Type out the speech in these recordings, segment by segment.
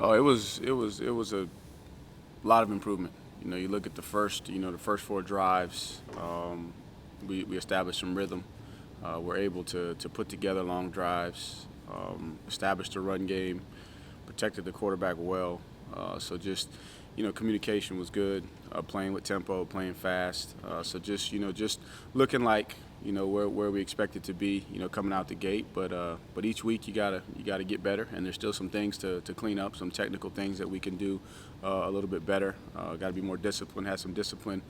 Oh, it was a lot of improvement. You look at the first four drives. We established some rhythm. We're able to put together long drives, established a run game, protected the quarterback well. So just communication was good. Playing with tempo, playing fast. So just looking like where we expect it to be. Coming out the gate. But each week you gotta get better, and there's still some things to clean up, some technical things that we can do a little bit better. Got to be more disciplined. Have some discipline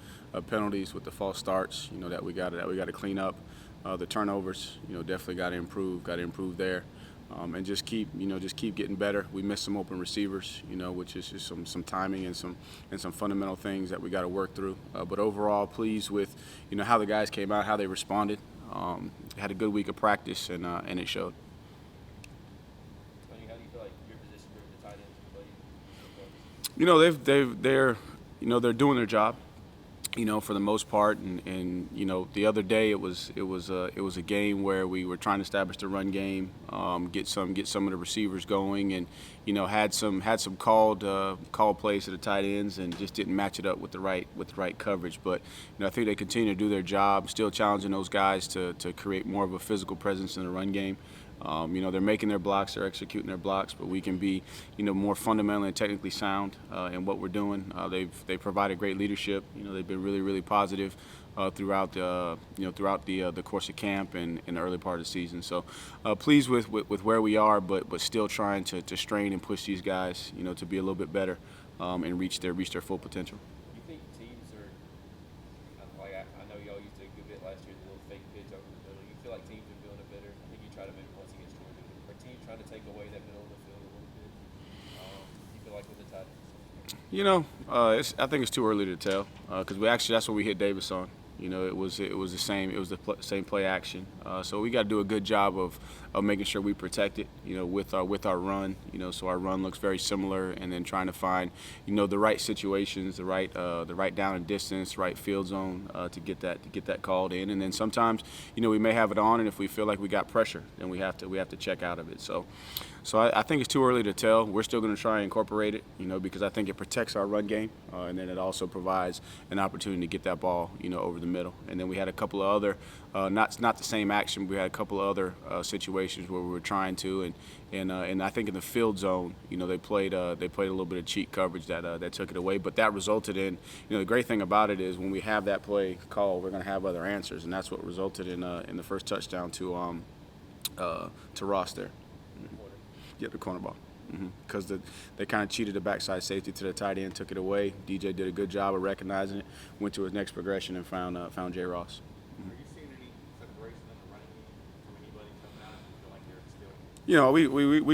penalties with the false starts. That we gotta clean up. The turnovers, definitely got to improve. Got to improve there. And just keep getting better. We missed some open receivers, which is just some timing and some fundamental things that we got to work through. But overall, pleased with how the guys came out, how they responded. Had a good week of practice, and it showed. Tony, how do you feel like your position group, the tight ends, played? They're doing their job. For the most part, and the other day it was a game where we were trying to establish the run game, get some of the receivers going, and had some called plays to the tight ends, and just didn't match it up with the right coverage. But I think they continue to do their job, still challenging those guys to create more of a physical presence in the run game. They're making their blocks, they're executing their blocks, but we can be, more fundamentally and technically sound in what we're doing. They've provided great leadership. They've been really, really positive throughout the course of camp and in the early part of the season. So pleased with where we are, but still trying to strain and push these guys, to be a little bit better and reach their full potential. You think teams are, like I know y'all used to a good bit last year, the little fake pitch over the middle. You feel like teams are doing it better? I think you tried to maybe once against Georgia. Are teams trying to take away that middle of the field a little bit? You feel like with the tight ends? I think it's too early to tell because that's what we hit Davis on. It was the same. It was the same play action. So we got to do a good job of making sure we protect it. With our run. So our run looks very similar, and then trying to find the right situations, the right down and distance, right field zone to get that called in. And then sometimes we may have it on, and if we feel like we got pressure, then we have to check out of it. So I think it's too early to tell. We're still going to try and incorporate it, because I think it protects our run game, and then it also provides an opportunity to get that ball, over the middle. And then we had a couple of other, not the same action. But we had a couple of other situations where we were trying to, and I think in the field zone, they played a little bit of cheat coverage that took it away. But that resulted in, the great thing about it is when we have that play called, we're going to have other answers, and that's what resulted in the first touchdown to Ross there. Yeah, the corner ball. Because they kind of cheated the backside safety to the tight end, took it away. DJ did a good job of recognizing it, went to his next progression, and found J. Ross. Are you seeing any separation in the running game from anybody coming out? You feel like they're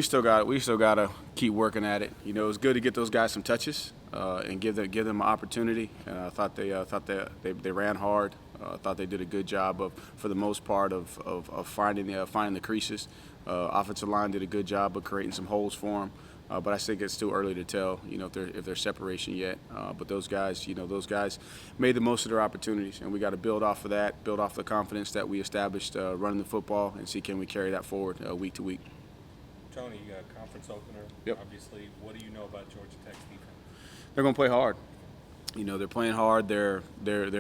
still? We still got to keep working at it. It's good to get those guys some touches and give them an opportunity. I thought they ran hard. I thought they did a good job for the most part, of finding the creases. Offensive line did a good job of creating some holes for them. But I think it's too early to tell, if there's separation yet. But those guys made the most of their opportunities, and we got to build off of that, build off the confidence that we established running the football, and see can we carry that forward week to week. Tony, conference opener. Yep. Obviously, what do you know about Georgia Tech's defense? They're going to play hard. They're playing hard. They're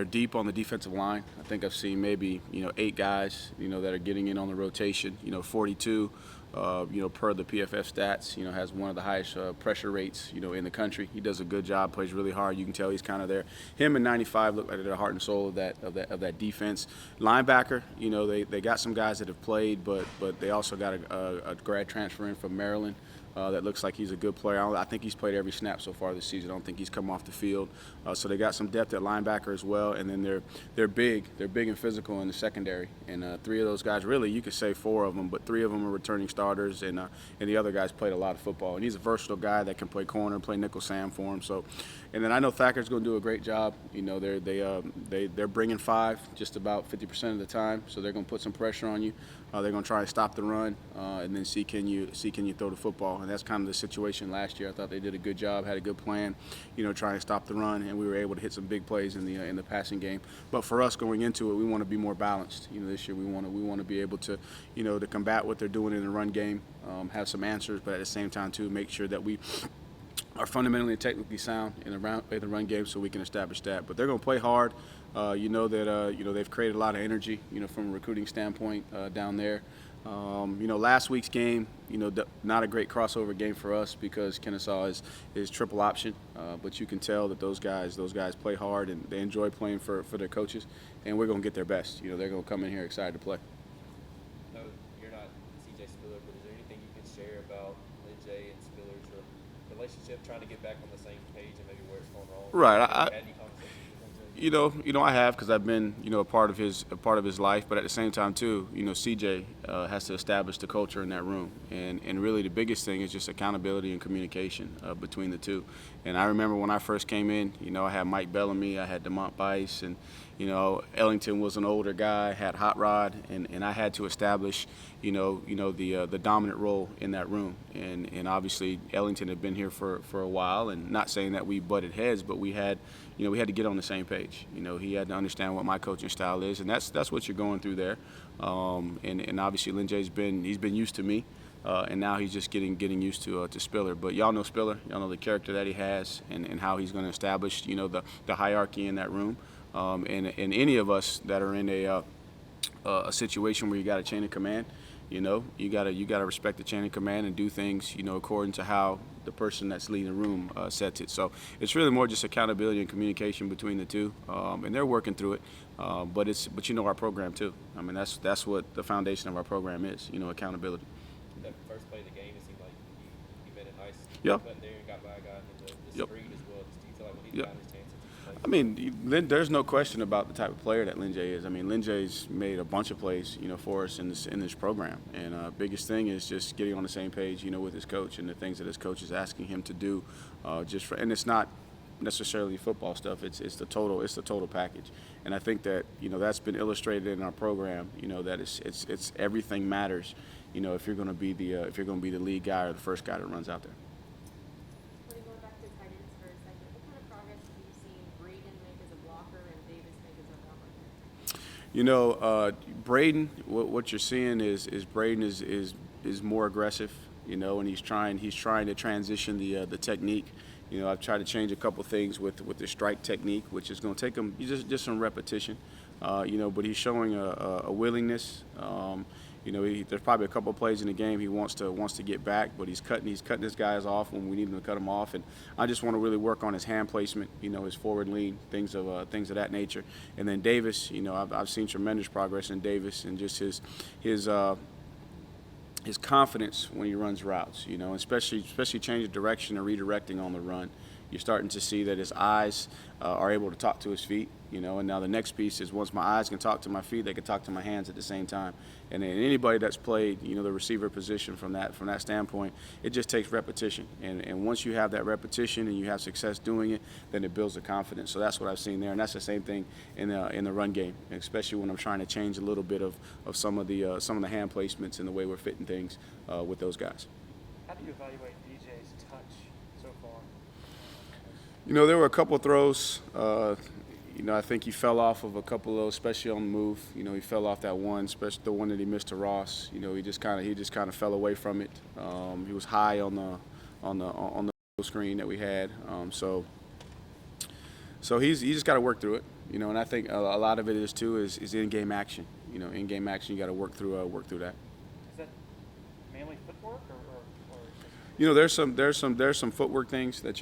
deep on the defensive line. I think I've seen maybe 8 guys that are getting in on the rotation. 42. Per the PFF stats, has one of the highest pressure rates, in the country. He does a good job, plays really hard. You can tell he's kind of there. Him and 95 look like they're the heart and soul of that defense. Linebacker, they got some guys that have played, but they also got a grad transfer in from Maryland. That looks like he's a good player. I think he's played every snap so far this season. I don't think he's come off the field. So they got some depth at linebacker as well. And then they're big. They're big and physical in the secondary. And 3 of those guys, really, you could say 4 of them, but 3 of them are returning starters. And the other guys played a lot of football. And he's a versatile guy that can play corner, play nickel Sam for him. So, and then I know Thacker's going to do a great job. They're bringing 5 just about 50% of the time. So they're going to put some pressure on you. They're going to try and stop the run and then see can you throw the football. And that's kind of the situation last year. I thought they did a good job, had a good plan, trying to stop the run, and we were able to hit some big plays in the passing game. But for us going into it, we want to be more balanced. This year we want to be able to, to combat what they're doing in the run game, have some answers, but at the same time too make sure that we are fundamentally and technically sound in the run game, so we can establish that. But they're going to play hard. You know that they've created a lot of energy, from a recruiting standpoint down there. Last week's game, not a great crossover game for us because Kennesaw is triple option. But you can tell that those guys play hard and they enjoy playing for their coaches, and we're going to get their best. They're going to come in here excited to play. No, you're not CJ Spiller, but is there anything you can share about Lyn-J and Spiller's relationship, trying to get back on the same page and maybe where it's going wrong? Right. Have you had any conversations with Lyn-J? I have, because I've been, a part of his life. But at the same time, too, CJ has to establish the culture in that room, and really the biggest thing is just accountability and communication between the two. And I remember when I first came in, I had Mike Bellamy, I had DeMont Bice, and Ellington was an older guy, had Hot Rod, and I had to establish, the dominant role in that room. And obviously Ellington had been here for a while, and not saying that we butted heads, but we had to get on the same page. He had to understand what my coaching style is, and that's what you're going through there. And obviously Lyn-J's been used to me. And now he's just getting used to Spiller. But y'all know Spiller. Y'all know the character that he has, and how he's going to establish, the hierarchy in that room. And any of us that are in a situation where you got a chain of command, you gotta respect the chain of command and do things, according to how the person that's leading the room sets it. So it's really more just accountability and communication between the two, and they're working through it. But our program too. I mean, that's what the foundation of our program is. Accountability. That first play of the game, it seemed like he made a nice Yep. cut there and got by a guy, and then the Yep. screen as well. Do you feel like when he Yep. got his chances, he played? I mean, there's no question about the type of player that Lyn-J is. I mean, Lyn-J's made a bunch of plays, for us in this program. And biggest thing is just getting on the same page, with his coach and the things that his coach is asking him to do. And it's not necessarily football stuff. It's the total package. And I think that that's been illustrated in our program. That it's everything matters. If you're going to be the lead guy or the first guy that runs out there. Going back to tight ends for a second, what kind of progress have you seen Braden make as a blocker and Davis make as a runner? Braden, what you're seeing is Braden is more aggressive, and he's trying to transition the technique. I've tried to change a couple things with the strike technique, which is going to take him just some repetition. But he's showing a willingness. There's probably a couple of plays in the game he wants to get back, but he's cutting his guys off when we need him to cut them off. And I just want to really work on his hand placement, his forward lean, things of that nature. And then Davis, I've seen tremendous progress in Davis, and just his confidence when he runs routes, especially changing direction and redirecting on the run. You're starting to see that his eyes are able to talk to his feet, and now the next piece is once my eyes can talk to my feet, they can talk to my hands at the same time. And then anybody that's played, the receiver position from that standpoint, it just takes repetition. And once you have that repetition and you have success doing it, then it builds the confidence. So that's what I've seen there, and that's the same thing in the run game, especially when I'm trying to change a little bit of some of the hand placements and the way we're fitting things with those guys. How do you evaluate DJ's touch so far? There were a couple of throws. I think he fell off of a couple of those, especially on the move. He fell off that one, especially the one that he missed to Ross. He just kind of fell away from it. He was high on the screen that we had. So he's just got to work through it. And I think a lot of it is in-game action. In-game action, you got to work through that. Is that mainly footwork or There's some footwork things that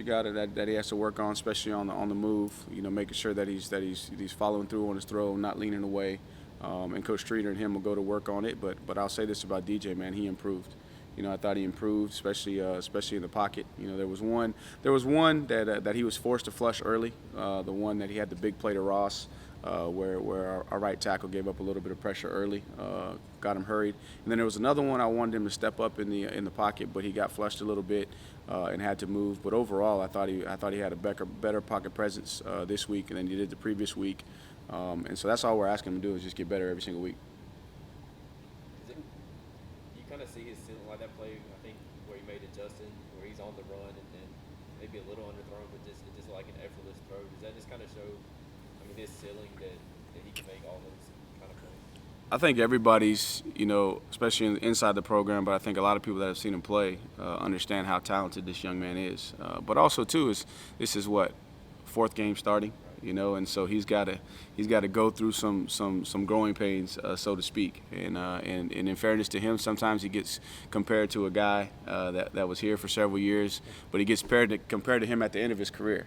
that he has to work on, especially on the move. Making sure that he's following through on his throw, not leaning away. And Coach Streeter and him will go to work on it. But I'll say this about DJ, man, he improved. I thought he improved, especially in the pocket. There was one that he was forced to flush early. The one that he had the big play to Ross. Where our right tackle gave up a little bit of pressure early, got him hurried, and then there was another one I wanted him to step up in the pocket, but he got flushed a little bit and had to move. But overall, I thought he had a better pocket presence this week than he did the previous week, and so that's all we're asking him to do is just get better every single week. You kind of see his ceiling like that play, I think, where he made it Justin, where he's on the run and then maybe a little underthrown, but just like an effortless throw. Does that just kind of show his ceiling that he can make all those kind of plays? I think everybody's, especially inside the program, but I think a lot of people that have seen him play understand how talented this young man is. But also, too, this is what, fourth game starting, and so he's got to go through some growing pains, so to speak. And in fairness to him, sometimes he gets compared to a guy that was here for several years, but he gets compared to him at the end of his career.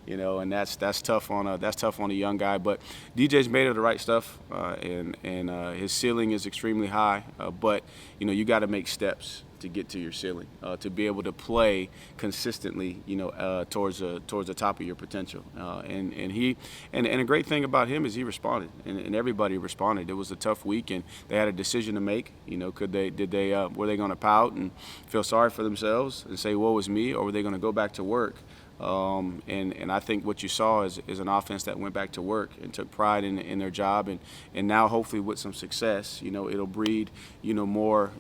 And that's tough on a young guy. But DJ's made of the right stuff, and his ceiling is extremely high. But you got to make steps to get to your ceiling, to be able to play consistently, towards the top of your potential. And a great thing about him is he responded, and everybody responded. It was a tough week, and they had a decision to make. Were they going to pout and feel sorry for themselves and say, "Woe is me," or were they going to go back to work? And I think what you saw is an offense that went back to work and took pride in their job, and now hopefully with some success, it'll breed more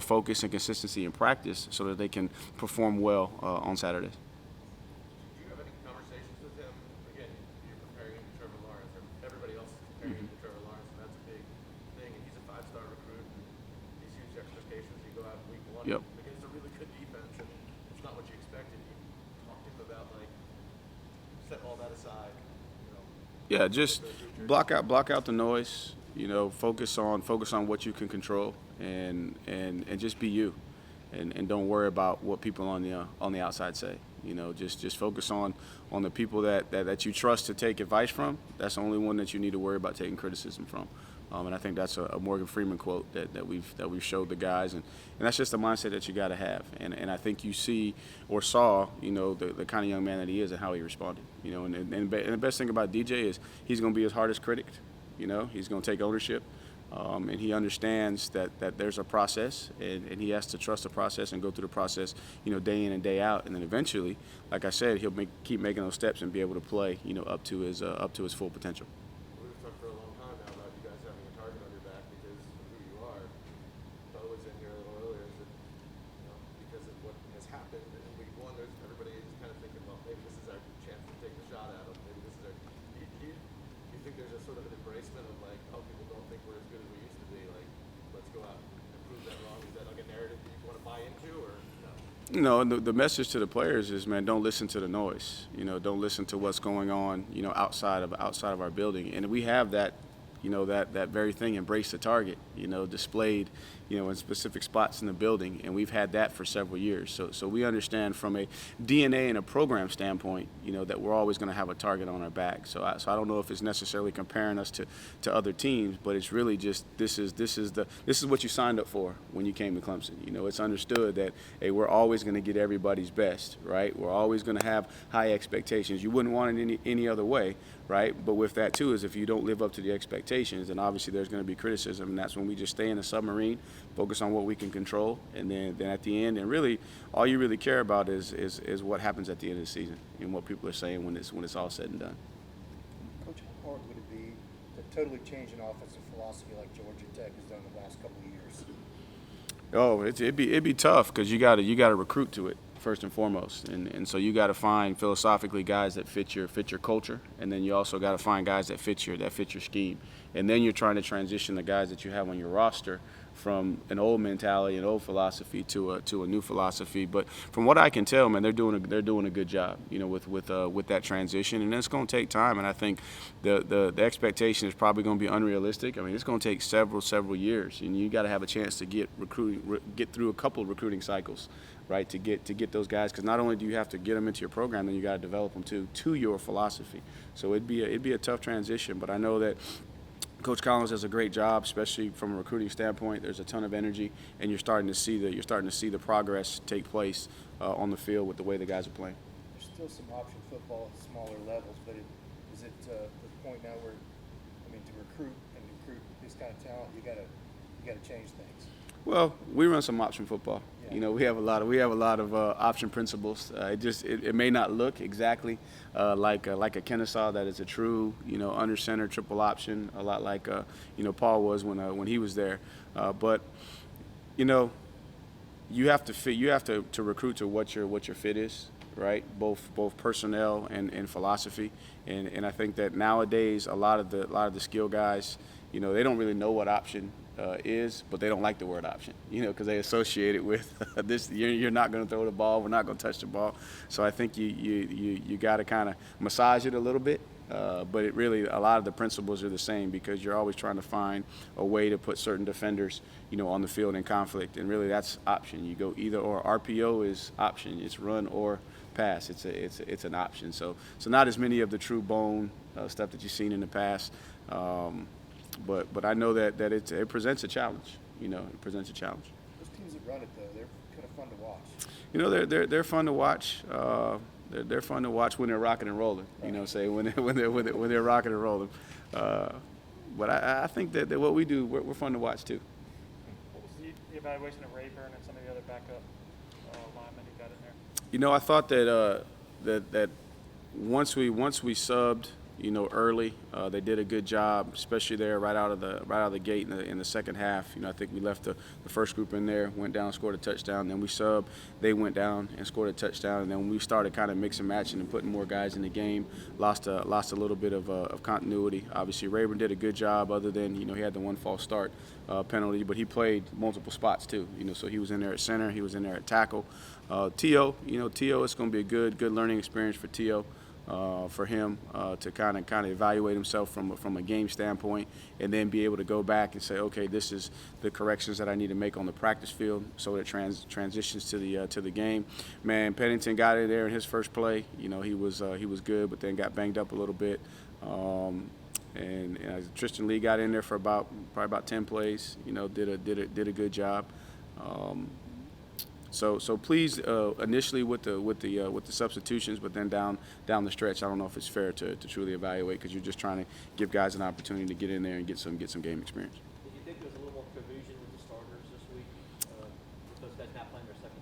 focus and consistency in practice so that they can perform well on Saturdays. Do you have any conversations with him? Again, you're comparing him to Trevor Lawrence. Everybody else is comparing him to Trevor Lawrence, and that's a big thing. And he's a 5-star recruit, and these huge expectations. You go out week one Yep. against a really good defense, and it's not what you expected. You talk to him about set all that aside. Yeah, just block out the noise. Focus on what you can control, and just be you, and don't worry about what people on the outside say. Just focus on the people that you trust to take advice from. That's the only one that you need to worry about taking criticism from. And I think that's a Morgan Freeman quote that we've showed the guys, and that's just the mindset that you got to have. And I think you see or saw the kind of young man that he is and how he responded. And the best thing about DJ is he's going to be his hardest critic. He's going to take ownership, and he understands that there's a process, and he has to trust the process and go through the process day in and day out, and then eventually, like I said, he'll keep making those steps and be able to play up to his full potential. We've talked for a long time now about you guys having a target on your back because of who you are. Bo was in here a little earlier, is that because of what has happened in week one, everybody is kind of thinking, well, maybe this is our chance to take the shot at him. Maybe this is our. Do you think there's a sort of an embracement of oh, people don't think we're as good as we used to be. Let's go out and prove that wrong. Is that a narrative that you want to buy into, or no? No, the message to the players is, man, don't listen to the noise. Don't listen to what's going on, outside of our building. And we have that, that very thing, embrace the target, displayed, in specific spots in the building. And we've had that for several years. So we understand from a DNA and a program standpoint, that we're always going to have a target on our back. So I don't know if it's necessarily comparing us to other teams, but it's really just this is what you signed up for when you came to Clemson. It's understood that, hey, we're always going to get everybody's best, right? We're always going to have high expectations. You wouldn't want it any other way, right? But with that too is if you don't live up to the expectations, then obviously there's going to be criticism, and that's when we just stay in the submarine, focus on what we can control, and then at the end, and really all you really care about is what happens at the end of the season and what people are saying when it's all said and done. Coach, how hard would it be to totally change an offensive philosophy like Georgia Tech has done the last couple of years? Oh, it'd be tough because you got to recruit to it first and foremost, and so you got to find philosophically guys that fit your culture, and then you also got to find guys that fit your scheme, and then you're trying to transition the guys that you have on your roster from an old mentality, an old philosophy to a new philosophy. But from what I can tell, man, they're doing a good job, with that transition, and it's going to take time. And I think the expectation is probably going to be unrealistic. I mean, it's going to take several years, and you got to have a chance to get through a couple of recruiting cycles, right? To get those guys, because not only do you have to get them into your program, then you got to develop them to your philosophy. So it'd be a tough transition, but I know that Coach Collins does a great job, especially from a recruiting standpoint. There's a ton of energy, and you're starting to see the progress take place on the field with the way the guys are playing. There's still some option football at smaller levels, but is it to the point now where, to recruit this kind of talent, you gotta change things? Well, we run some option football. Yeah. We have a lot of option principles. It may not look exactly like a Kennesaw that is a true under center triple option, a lot like Paul was when he was there. But you have to fit. You have to recruit to what your fit is, right? Both personnel and philosophy. And I think that nowadays a lot of the skill guys, they don't really know what option is, but they don't like the word option, because they associate it with this. You're not going to throw the ball. We're not going to touch the ball. So I think you got to kind of massage it a little bit. But it really, a lot of the principles are the same, because you're always trying to find a way to put certain defenders, on the field in conflict. And really, that's option. You go either or. RPO is option. It's run or pass. It's an option. So not as many of the true bone stuff that you've seen in the past. But I know that it presents a challenge. It presents a challenge. Those teams that run it though, they're kind of fun to watch. They're fun to watch. They're fun to watch when they're rocking and rolling. Say when they're rocking and rolling. But I think that what we do, we're fun to watch too. What was the evaluation of Rayburn and some of the other backup linemen you got in there? I thought that once we subbed, early, they did a good job, especially there right out of the gate in the second half. I think we left the first group in there, went down, scored a touchdown. Then we subbed, they went down and scored a touchdown. And then when we started kind of mixing, matching, and putting more guys in the game, lost a little bit of continuity. Obviously, Rayburn did a good job, other than he had the one false start penalty, but he played multiple spots too. So he was in there at center, he was in there at tackle. T.O., it's going to be a good learning experience for T.O. For him to kind of evaluate himself from a game standpoint, and then be able to go back and say, okay, this is the corrections that I need to make on the practice field, so it transitions to the game. Man, Pennington got it there in his first play. He was good, but then got banged up a little bit. And Tristan Lee got in there for probably about 10 plays. Did a good job. So pleased initially with the substitutions, but then down the stretch, I don't know if it's fair to truly evaluate, because you're just trying to give guys an opportunity to get in there and get some game experience. Did you think there was a little more cohesion with the starters this week? With those guys not playing their second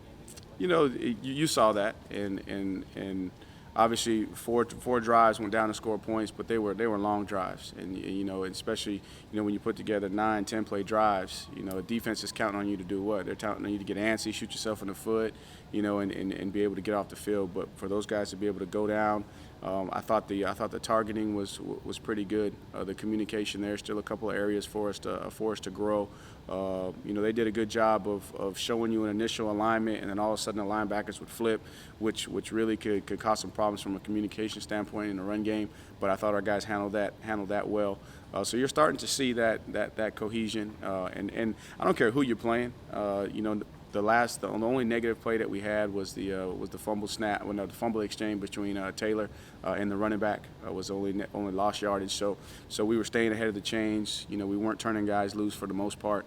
game? You saw that, and obviously four drives went down to score points, but they were long drives, and especially when you put together 9-10 play drives, a defense is counting on you to do what? They're counting on you to get antsy, shoot yourself in the foot, and be able to get off the field. But for those guys to be able to go down, I thought the targeting was pretty good. The communication there, still a couple of areas for us to grow. They did a good job of showing you an initial alignment, and then all of a sudden the linebackers would flip, which really could cause some problems from a communication standpoint in the run game. But I thought our guys handled that well. So you're starting to see that cohesion, and I don't care who you're playing. The only negative play that we had was the fumble snap, the fumble exchange between Taylor and the running back was only lost yardage. So we were staying ahead of the chains. We weren't turning guys loose for the most part.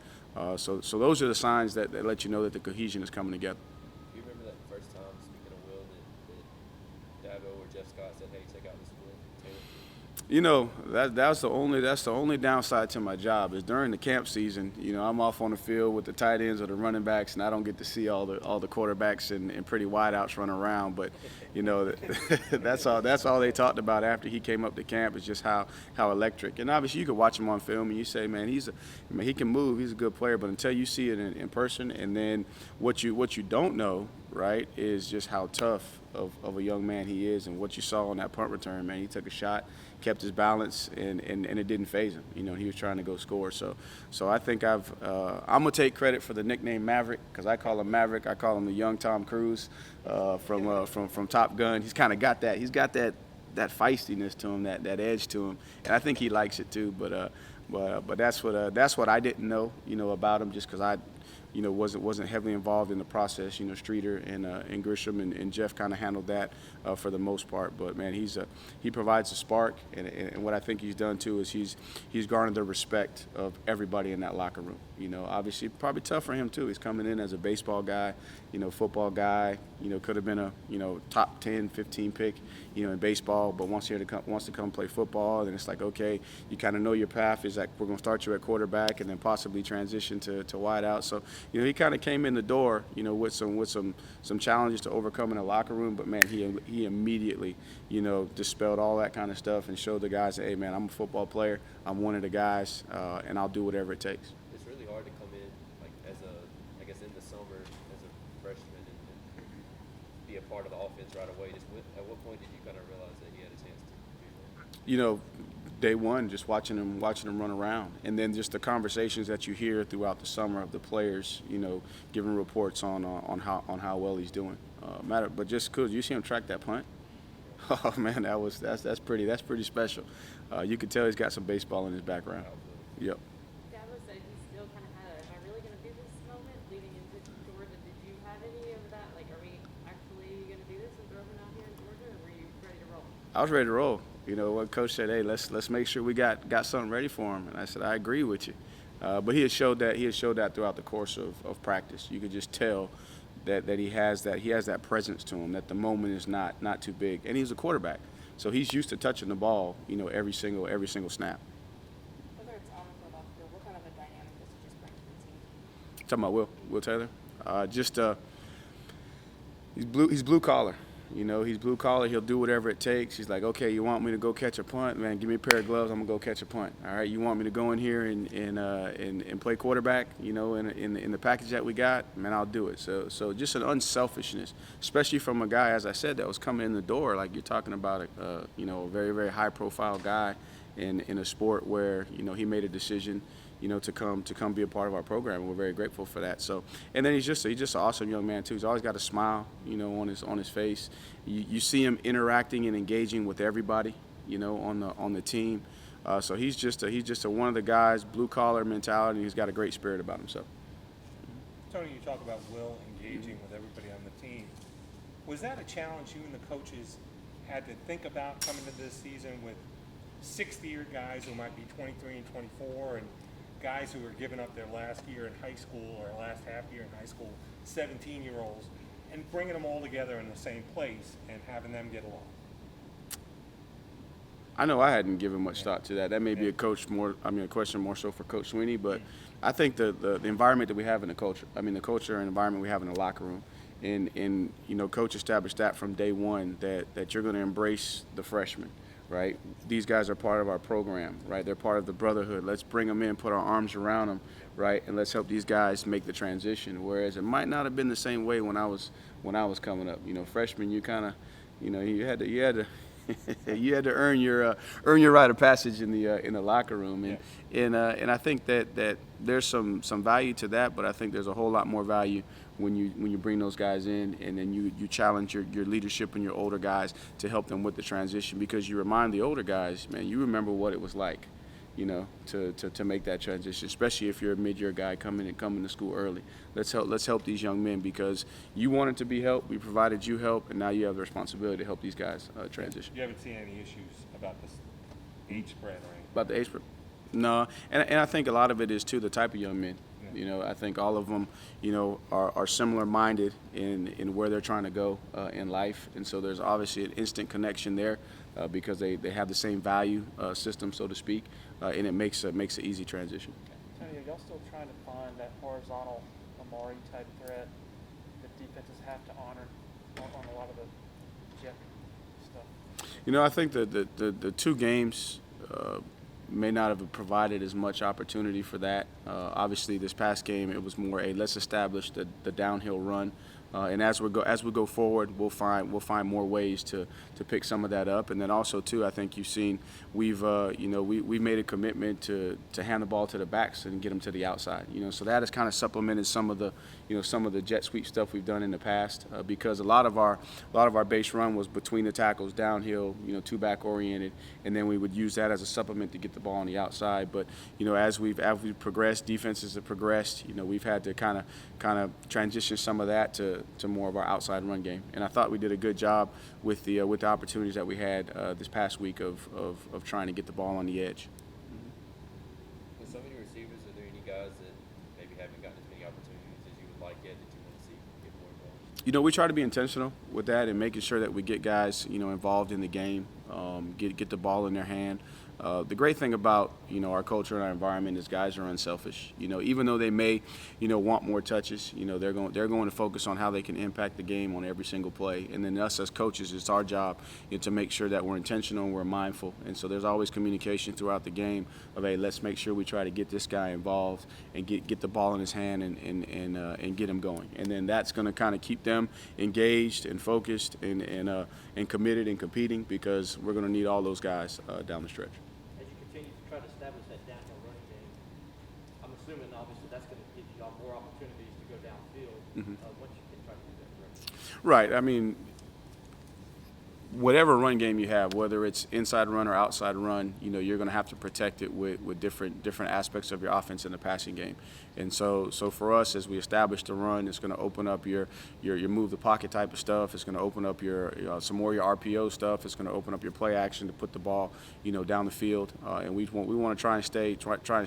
So those are the signs that let you know that the cohesion is coming together. Do you remember that first time, speaking of Will, that Dabo or Jeff Scott said, "Hey, check out this Will Taylor"? That's the only downside to my job is during the camp season. I'm off on the field with the tight ends or the running backs, and I don't get to see all the quarterbacks and pretty wideouts run around. But that's all they talked about after he came up to camp, is just how electric. And obviously you could watch him on film and you say, man, he can move, he's a good player. But until you see it in person, and then what you don't know, right, is just how tough of a young man he is. And what you saw on that punt return, man, he took a shot, kept his balance, and it didn't faze him. He was trying to go score. So I think I'm gonna take credit for the nickname Maverick, because I call him Maverick. I call him the young Tom Cruise from Top Gun. He's kind of got that. He's got that feistiness to him, that edge to him, and I think he likes it too. But that's what I didn't know, about him, just because I wasn't heavily involved in the process. Streeter and Grisham and Jeff kind of handled that for the most part. But man, he provides a spark, and what I think he's done too is he's garnered the respect of everybody in that locker room. Obviously probably tough for him too. He's coming in as a baseball guy, football guy. Could have been a top 10, 15 pick, in baseball, but wants to come play football. Then it's like, okay, you kind of know your path is like, we're going to start you at quarterback and then possibly transition to wide out. So he kind of came in the door, with some challenges to overcome in the locker room. But man, he immediately, dispelled all that kind of stuff and showed the guys that, hey man, I'm a football player. I'm one of the guys, and I'll do whatever it takes. It's really hard to come in I guess in the summer as a freshman and be a part of the offense right away. At what point did you kind of realize that he had a chance to do that? Day one, just watching them run around, and then just the conversations that you hear throughout the summer of the players, giving reports on how well he's doing. But just cool. You see him track that punt? Oh man, that's pretty special. You could tell he's got some baseball in his background. Yep. Dallas said he still kind of had am I really going to do this moment leading into Georgia? Did you have any of that? Like, are we actually going to do this and throw him out here in Georgia, or were you ready to roll? I was ready to roll. What coach said, hey, let's make sure we got something ready for him. And I said, I agree with you. But he had showed that throughout the course of practice. You could just tell that he has that presence to him, that the moment is not too big. And he's a quarterback. So he's used to touching the ball, every single snap. Whether it's on the field, off the field, what kind of a dynamic does it just bring to the team? Talking about Will Taylor? He's blue collar. He's blue collar. He'll do whatever it takes. He's like, okay, you want me to go catch a punt? Man, give me a pair of gloves. I'm gonna go catch a punt. All right. You want me to go in here and play quarterback? In the package that we got, man, I'll do it. So just an unselfishness, especially from a guy, as I said, that was coming in the door. Like you're talking about a very, very high profile guy in a sport where he made a decision to come be a part of our program, and we're very grateful for that. So, and then he's just an awesome young man too. He's always got a smile, on his face. You see him interacting and engaging with everybody, on the team. So he's just one of the guys, blue collar mentality, and he's got a great spirit about himself. Tony, you talk about Will engaging with everybody on the team. Was that a challenge you and the coaches had to think about coming into this season with sixth-year guys who might be 23 and 24 and guys who are giving up their last year in high school or last half year in high school, 17-year-olds, and bringing them all together in the same place and having them get along? I know I hadn't given much thought to that. That may be a question more so for Coach Sweeney, but I think the environment that we have in the culture and environment we have in the locker room, and Coach established that from day one that you're going to embrace the freshmen. Right, these guys are part of our program. Right, they're part of the brotherhood. Let's bring them in, put our arms around them, right, and let's help these guys make the transition. Whereas it might not have been the same way when I was coming up. Freshman, you kind of, you had to you had to earn your rite of passage in the locker room, and I think that there's some value to that, but I think there's a whole lot more value when you bring those guys in, and then you challenge your leadership and your older guys to help them with the transition, because you remind the older guys, man, you remember what it was like, to make that transition, especially if you're a mid-year guy coming to school early. Let's help these young men, because you wanted to be helped, we provided you help, and now you have the responsibility to help these guys transition. You haven't seen any issues about this age spread or anything? About the age spread? No, and I think a lot of it is too the type of young men. I think all of them, are similar-minded in where they're trying to go in life, and so there's obviously an instant connection there because they have the same value system, so to speak, and it makes an easy transition. Tony, are y'all still trying to find that horizontal Amari type threat that defenses have to honor on a lot of the jet stuff? I think that the two games may not have provided as much opportunity for that. Obviously, this past game, it was more let's establish the downhill run, and as we go forward, we'll find more ways to pick some of that up. And then also too, I think you've seen we've made a commitment to hand the ball to the backs and get them to the outside. So that has kind of supplemented some of the jet sweep stuff we've done in the past, because a lot of our base run was between the tackles, downhill, two back oriented, and then we would use that as a supplement to get the ball on the outside. But as we've progressed, defenses have progressed. We've had to kind of transition some of that to more of our outside run game, and I thought we did a good job with the opportunities that we had this past week of trying to get the ball on the edge. With so many receivers, are there any guys that maybe haven't gotten as many opportunities as you would like yet that you want to see get more involved? We try to be intentional with that and making sure that we get guys, involved in the game, get the ball in their hand. The great thing about, our culture and our environment is guys are unselfish. Even though they may, want more touches, they're going to focus on how they can impact the game on every single play. And then us as coaches, it's our job to make sure that we're intentional and we're mindful. And so there's always communication throughout the game of, hey, let's make sure we try to get this guy involved and get the ball in his hand and get him going. And then that's going to kind of keep them engaged and focused and committed and competing, because we're going to need all those guys down the stretch. As you opportunities to go downfield once you can try to do that correctly. Right. I mean, whatever run game you have, whether it's inside run or outside run, you know, you're going to have to protect it with different aspects of your offense in the passing game. And so for us, as we establish the run, it's going to open up your move the pocket type of stuff. It's going to open up your some more of your RPO stuff. It's going to open up your play action to put the ball, you know, down the field. And we want to try and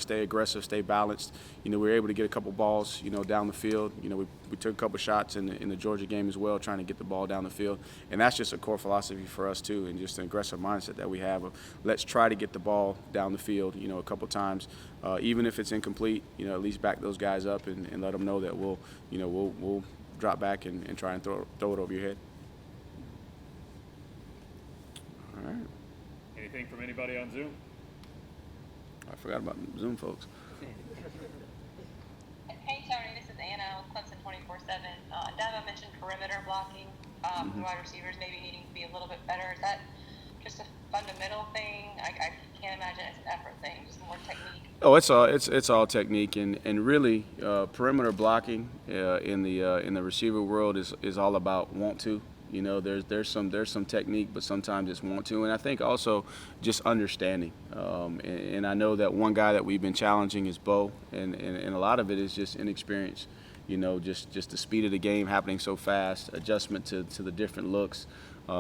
stay aggressive, stay balanced. You know, we were able to get a couple balls, you know, down the field. You know, we took a couple shots in the Georgia game as well, trying to get the ball down the field. And that's just a core philosophy for us too, and just an aggressive mindset that we have of let's try to get the ball down the field, you know, a couple times, even if it's incomplete, you know, at least back those guys up and let them know that we'll drop back and try and throw it over your head. All right. Anything from anybody on Zoom? I forgot about Zoom folks. Hey Tony, this is Anna with Clemson 24/7. Davo mentioned perimeter blocking, wide receivers maybe needing to be a little bit better. Is that just a fundamental thing? I can't imagine it's an effort thing, just more technique. Oh, it's all technique, and really perimeter blocking in the receiver world is all about want to. You know, there's some technique, but sometimes it's want to, and I think also just understanding. And I know that one guy that we've been challenging is Bo, and a lot of it is just inexperience. You know, just the speed of the game happening so fast, adjustment to the different looks.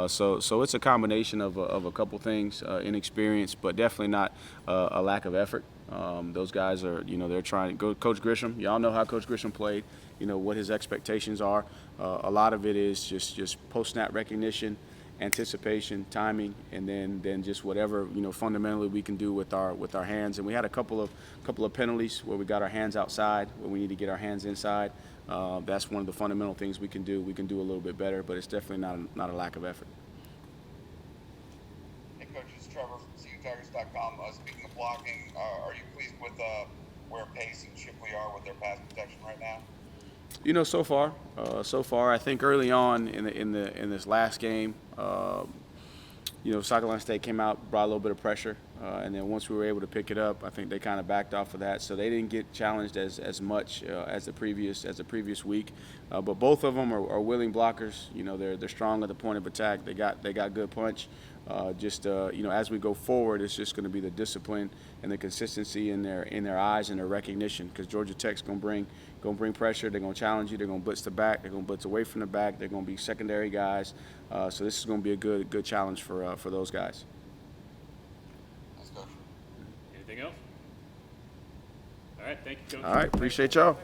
So it's a combination of a couple things, inexperience, but definitely not a lack of effort. Those guys are, you know, they're trying to go. Coach Grisham, y'all know how Coach Grisham played. You know what his expectations are. A lot of it is just post-snap recognition, anticipation, timing, and then just whatever, you know, fundamentally we can do with our hands. And we had a couple of penalties where we got our hands outside, where we need to get our hands inside. That's one of the fundamental things we can do. We can do a little bit better, but it's definitely not a lack of effort. Hey, Coach, it's Trevor from CUTigers.com. Speaking of blocking, are you pleased with where Pace and Shipley are with their pass protection right now? You know, so far, I think early on in this last game, you know, South Carolina State came out, brought a little bit of pressure, and then once we were able to pick it up, I think they kind of backed off of that. So they didn't get challenged as much as the previous week. But both of them are willing blockers. You know, they're strong at the point of attack. They got good punch. You know, as we go forward, it's just going to be the discipline and the consistency in their eyes and their recognition, because Georgia Tech's going to bring pressure. They're going to challenge you. They're going to blitz the back. They're going to blitz away from the back. They're going to be secondary guys. So this is going to be a good challenge for those guys. Thanks, Coach. Anything else? All right, thank you, Coach. All right, appreciate y'all.